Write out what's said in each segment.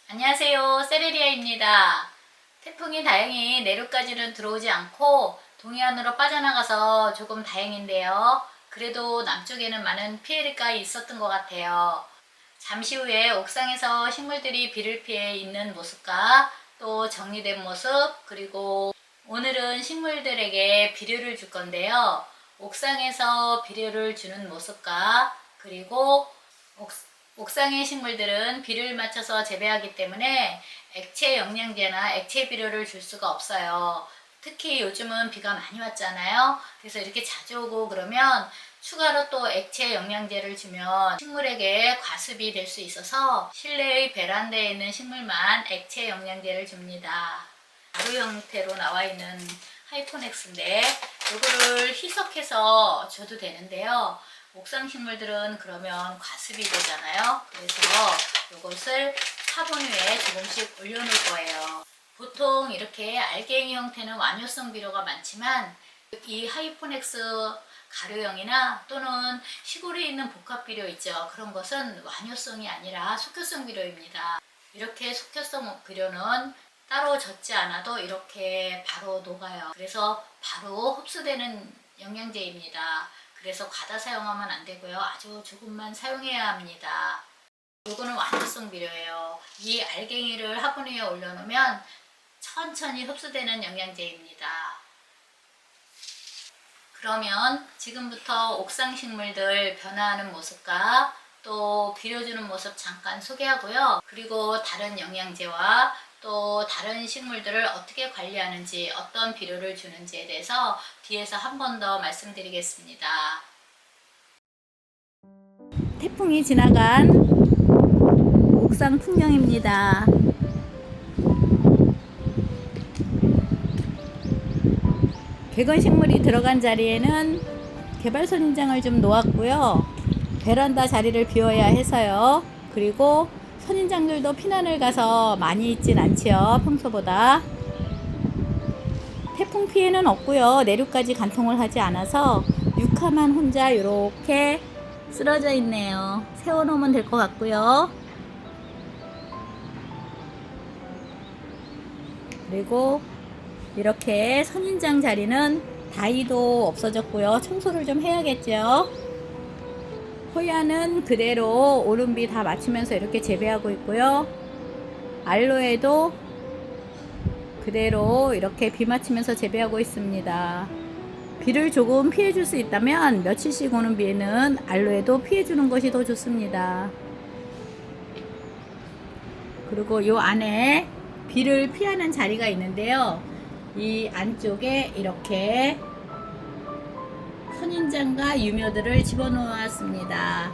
안녕하세요, 세레리아입니다. 태풍이 다행히 내륙까지는 들어오지 않고 동해안으로 빠져나가서 조금 다행인데요. 그래도 남쪽에는 많은 피해가 있었던 것 같아요. 잠시 후에 옥상에서 식물들이 비를 피해 있는 모습과 또 정리된 모습, 그리고 오늘은 식물들에게 비료를 줄 건데요. 옥상에서 비료를 주는 모습과 그리고 옥상의 식물들은 비를 맞춰서 재배하기 때문에 액체 영양제나 액체 비료를 줄 수가 없어요. 특히 요즘은 비가 많이 왔잖아요. 그래서 이렇게 자주 오고 그러면 추가로 또 액체 영양제를 주면 식물에게 과습이 될 수 있어서 실내의 베란다에 있는 식물만 액체 영양제를 줍니다. 가루 형태로 나와 있는 하이포넥스인데 이거를 희석해서 줘도 되는데요. 옥상 식물들은 그러면 과습이 되잖아요. 그래서 이것을 화분 위에 조금씩 올려놓을 거예요. 보통 이렇게 알갱이 형태는 완효성 비료가 많지만 이 하이포넥스 가루형이나 또는 시골에 있는 복합 비료 있죠. 그런 것은 완효성이 아니라 속효성 비료입니다. 이렇게 속효성 비료는 따로 젓지 않아도 이렇게 바로 녹아요. 그래서 바로 흡수되는 영양제입니다. 그래서 과다 사용하면 안 되고요. 아주 조금만 사용해야 합니다. 이거는 완효성 비료예요. 이 알갱이를 화분 위에 올려놓으면 천천히 흡수되는 영양제입니다. 그러면 지금부터 옥상 식물들 변화하는 모습과 또 비료 주는 모습 잠깐 소개하고요. 그리고 다른 영양제와 또 다른 식물들을 어떻게 관리하는지, 어떤 비료를 주는지에 대해서 뒤에서 한 번 더 말씀드리겠습니다. 태풍이 지나간 옥상 풍경입니다. 객원 식물이 들어간 자리에는 개발 선인장을 좀 놓았고요. 베란다 자리를 비워야 해서요. 그리고 선인장들도 피난을 가서 많이 있진 않지요, 평소보다. 태풍 피해는 없고요. 내륙까지 관통을 하지 않아서 유카만 혼자 이렇게 쓰러져 있네요. 세워놓으면 될 것 같고요. 그리고 이렇게 선인장 자리는 다이도 없어졌고요. 청소를 좀 해야겠죠. 호야는 그대로 오름비 다 맞추면서 이렇게 재배하고 있고요. 알로에도 그대로 이렇게 비 맞추면서 재배하고 있습니다. 비를 조금 피해줄 수 있다면 며칠씩 오는 비에는 알로에도 피해주는 것이 더 좋습니다. 그리고 이 안에 비를 피하는 자리가 있는데요. 이 안쪽에 이렇게 선인장과 유묘들을 집어넣었습니다.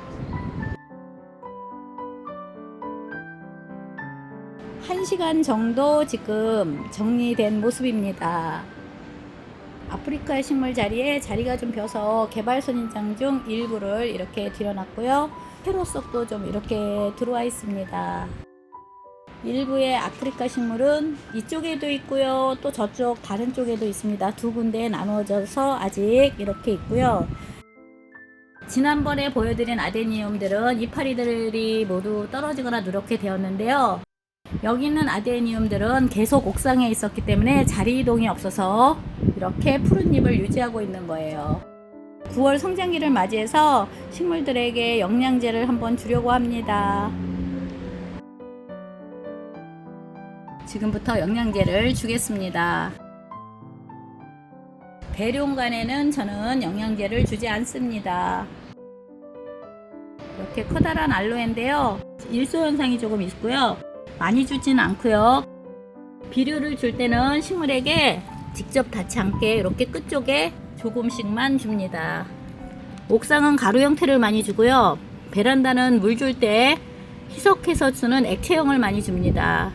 1시간 정도 지금 정리된 모습입니다. 아프리카 식물 자리에 자리가 좀 벼서 개발 선인장 중 일부를 이렇게 들여놨고요. 캐로석도 좀 이렇게 들어와 있습니다. 일부의 아프리카 식물은 이쪽에도 있고요. 또 저쪽 다른 쪽에도 있습니다. 두 군데에 나누어져서 아직 이렇게 있고요. 지난번에 보여드린 아데니움들은 이파리들이 모두 떨어지거나 누렇게 되었는데요. 여기 있는 아데니움들은 계속 옥상에 있었기 때문에 자리 이동이 없어서 이렇게 푸른 잎을 유지하고 있는 거예요. 9월 성장기를 맞이해서 식물들에게 영양제를 한번 주려고 합니다. 지금부터 영양제를 주겠습니다. 대룡간에는 저는 영양제를 주지 않습니다. 이렇게 커다란 알로에인데요. 일소 현상이 조금 있고요. 많이 주진 않고요. 비료를 줄 때는 식물에게 직접 닿지 않게 이렇게 끝쪽에 조금씩만 줍니다. 옥상은 가루 형태를 많이 주고요. 베란다는 물 줄 때 희석해서 주는 액체형을 많이 줍니다.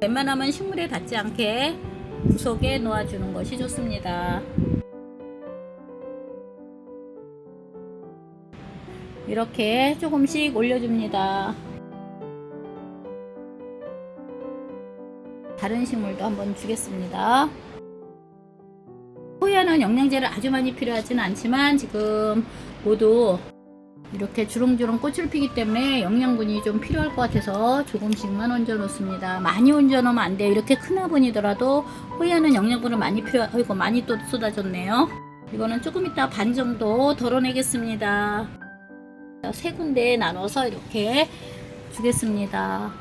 웬만하면 식물에 닿지 않게 구석에 놓아주는 것이 좋습니다. 이렇게 조금씩 올려줍니다. 다른 식물도 한번 주겠습니다. 호야는 영양제를 아주 많이 필요하지는 않지만 지금 모두 이렇게 주렁주렁 꽃을 피기 때문에 영양분이 좀 필요할 것 같아서 조금씩만 얹어 놓습니다. 많이 얹어 놓으면 안 돼요. 이렇게 큰 화분이더라도 호야는 영양분을 많이 이거 많이 또 쏟아졌네요. 이거는 조금 이따 반 정도 덜어내겠습니다. 세 군데에 나눠서 이렇게 주겠습니다.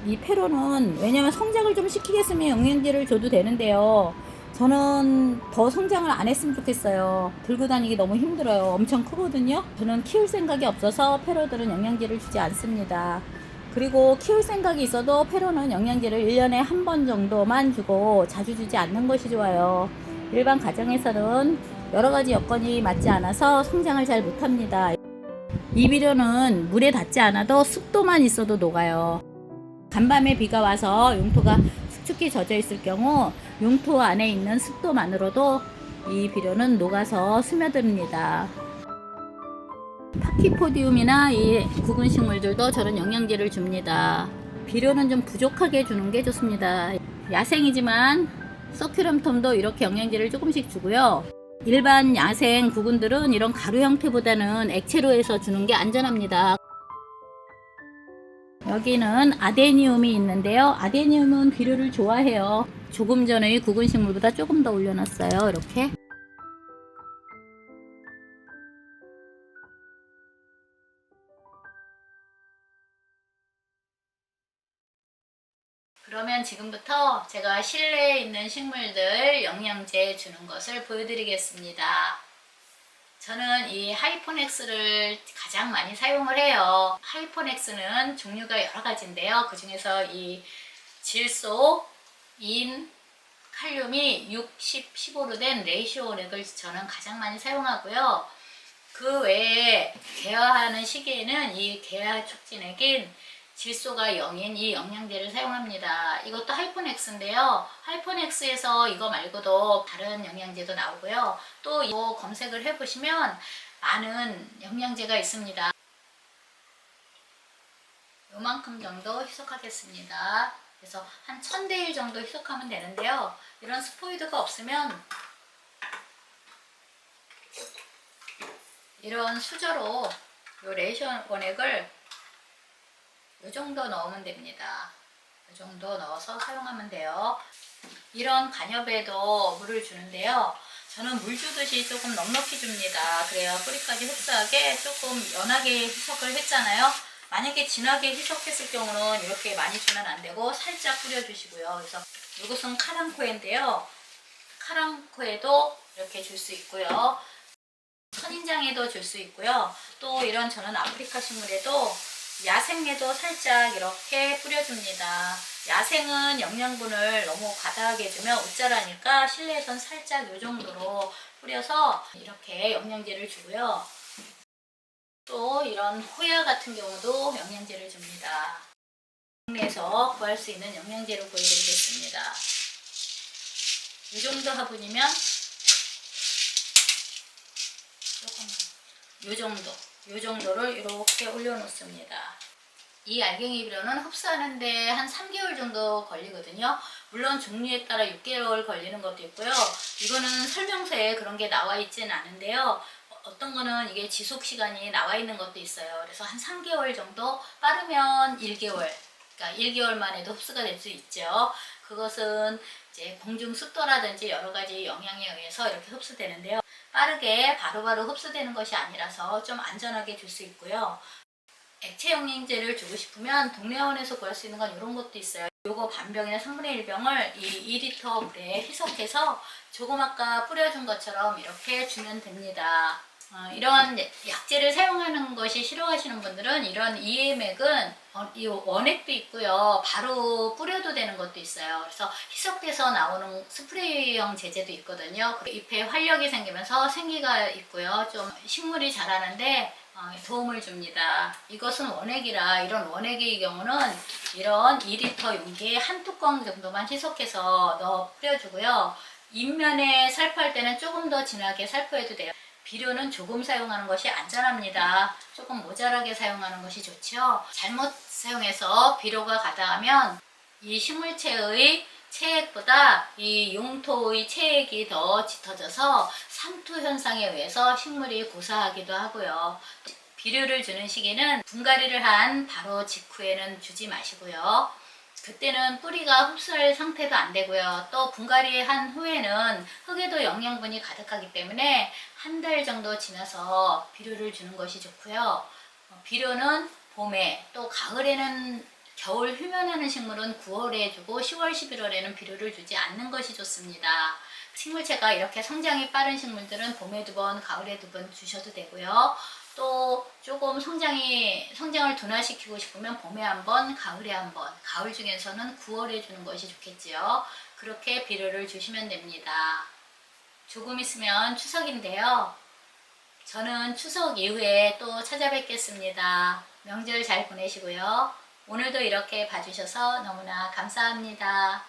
이 페로는 왜냐면 성장을 좀 시키겠으면 영양제를 줘도 되는데요. 저는 더 성장을 안 했으면 좋겠어요. 들고 다니기 너무 힘들어요. 엄청 크거든요. 저는 키울 생각이 없어서 페로들은 영양제를 주지 않습니다. 그리고 키울 생각이 있어도 페로는 영양제를 1년에 한 번 정도만 주고 자주 주지 않는 것이 좋아요. 일반 가정에서는 여러 가지 여건이 맞지 않아서 성장을 잘 못합니다. 이 비료는 물에 닿지 않아도 습도만 있어도 녹아요. 간밤에 비가 와서 용토가 축축히 젖어 있을 경우 용토 안에 있는 습도만으로도 이 비료는 녹아서 스며듭니다. 파키포디움이나 이 굵은 식물들도 저는 영양제를 줍니다. 비료는 좀 부족하게 주는 게 좋습니다. 야생이지만 서큘럼텀도 이렇게 영양제를 조금씩 주고요. 일반 야생 구근들은 이런 가루 형태보다는 액체로 해서 주는 게 안전합니다. 여기는 아데니움이 있는데요. 아데니움은 비료를 좋아해요. 조금 전의 굵은 식물보다 조금 더 올려놨어요. 이렇게. 그러면 지금부터 제가 실내에 있는 식물들 영양제 주는 것을 보여드리겠습니다. 저는 이 하이포넥스를 가장 많이 사용을 해요. 하이포넥스는 종류가 여러 가지인데요. 그 중에서 이 질소, 인, 칼륨이 60, 15로 된 레이시오넥을 저는 가장 많이 사용하고요. 그 외에 개화하는 시기에는 이 개화 촉진액인 질소가 0인 이 영양제를 사용합니다. 이것도 하이포넥스인데요. 하이포넥스에서 이거 말고도 다른 영양제도 나오고요. 또 이거 검색을 해보시면 많은 영양제가 있습니다. 요만큼 정도 희석하겠습니다. 그래서 한 1000대1 정도 희석하면 되는데요. 이런 스포이드가 없으면 이런 수저로 요 레이션 원액을 이 정도 넣으면 됩니다. 이 정도 넣어서 사용하면 돼요. 이런 간엽에도 물을 주는데요. 저는 물 주듯이 조금 넉넉히 줍니다. 그래야 뿌리까지 흡수하게 조금 연하게 희석을 했잖아요. 만약에 진하게 희석했을 경우는 이렇게 많이 주면 안 되고 살짝 뿌려주시고요. 그래서 이것은 카랑코에인데요. 카랑코에도 이렇게 줄 수 있고요. 선인장에도 줄 수 있고요. 또 이런 저는 아프리카 식물에도 야생에도 살짝 이렇게 뿌려줍니다. 야생은 영양분을 너무 과다하게 주면 옷자라니까 실내에선 살짝 이 정도로 뿌려서 이렇게 영양제를 주고요. 또 이런 호야 같은 경우도 영양제를 줍니다. 국내에서 구할 수 있는 영양제로 보여드리겠습니다. 이 정도 화분이면 조금 이 정도를 이렇게 올려놓습니다. 이 알갱이 비료는 흡수하는데 한 3개월 정도 걸리거든요. 물론 종류에 따라 6개월 걸리는 것도 있고요. 이거는 설명서에 그런 게 나와 있지는 않은데요. 어떤 거는 이게 지속 시간이 나와 있는 것도 있어요. 그래서 한 3개월 정도, 빠르면 1개월, 그러니까 1개월만 해도 흡수가 될 수 있죠. 그것은 이제 공중 습도라든지 여러 가지 영향에 의해서 이렇게 흡수되는데요. 빠르게 바로바로 흡수되는 것이 아니라서 좀 안전하게 줄 수 있고요. 액체 영양제를 주고 싶으면 동네원에서 구할 수 있는 건 이런 것도 있어요. 요거 반병이나 3분의 1병을 이 2리터 물에 희석해서 조금 아까 뿌려준 것처럼 이렇게 주면 됩니다. 이런 약재를 사용하는 것이 싫어하시는 분들은 이런 EM액은 이 원액도 있고요. 바로 뿌려도 되는 것도 있어요. 그래서 희석돼서 나오는 스프레이형 제제도 있거든요. 잎에 활력이 생기면서 생기가 있고요. 좀 식물이 자라는데 도움을 줍니다. 이것은 원액이라 이런 원액의 경우는 이런 2리터 용기에 한 뚜껑 정도만 희석해서 넣어 뿌려주고요. 잎면에 살포할 때는 조금 더 진하게 살포해도 돼요. 비료는 조금 사용하는 것이 안전합니다. 조금 모자라게 사용하는 것이 좋죠. 잘못 사용해서 비료가 가다하면 이 식물체의 체액보다 이 용토의 체액이 더 짙어져서 상투 현상에 의해서 식물이 고사하기도 하고요. 비료를 주는 시기는 분갈이를 한 바로 직후에는 주지 마시고요. 그때는 뿌리가 흡수할 상태도 안 되고요. 또 분갈이 한 후에는 흙에도 영양분이 가득하기 때문에 한 달 정도 지나서 비료를 주는 것이 좋고요. 비료는 봄에 또 가을에는 겨울 휴면하는 식물은 9월에 주고 10월, 11월에는 비료를 주지 않는 것이 좋습니다. 식물체가 이렇게 성장이 빠른 식물들은 봄에 2번, 가을에 2번 주셔도 되고요. 또 조금 성장을 둔화시키고 싶으면 봄에 한 번, 가을에 한 번, 가을 중에서는 9월에 주는 것이 좋겠지요. 그렇게 비료를 주시면 됩니다. 조금 있으면 추석인데요. 저는 추석 이후에 또 찾아뵙겠습니다. 명절 잘 보내시고요. 오늘도 이렇게 봐주셔서 너무나 감사합니다.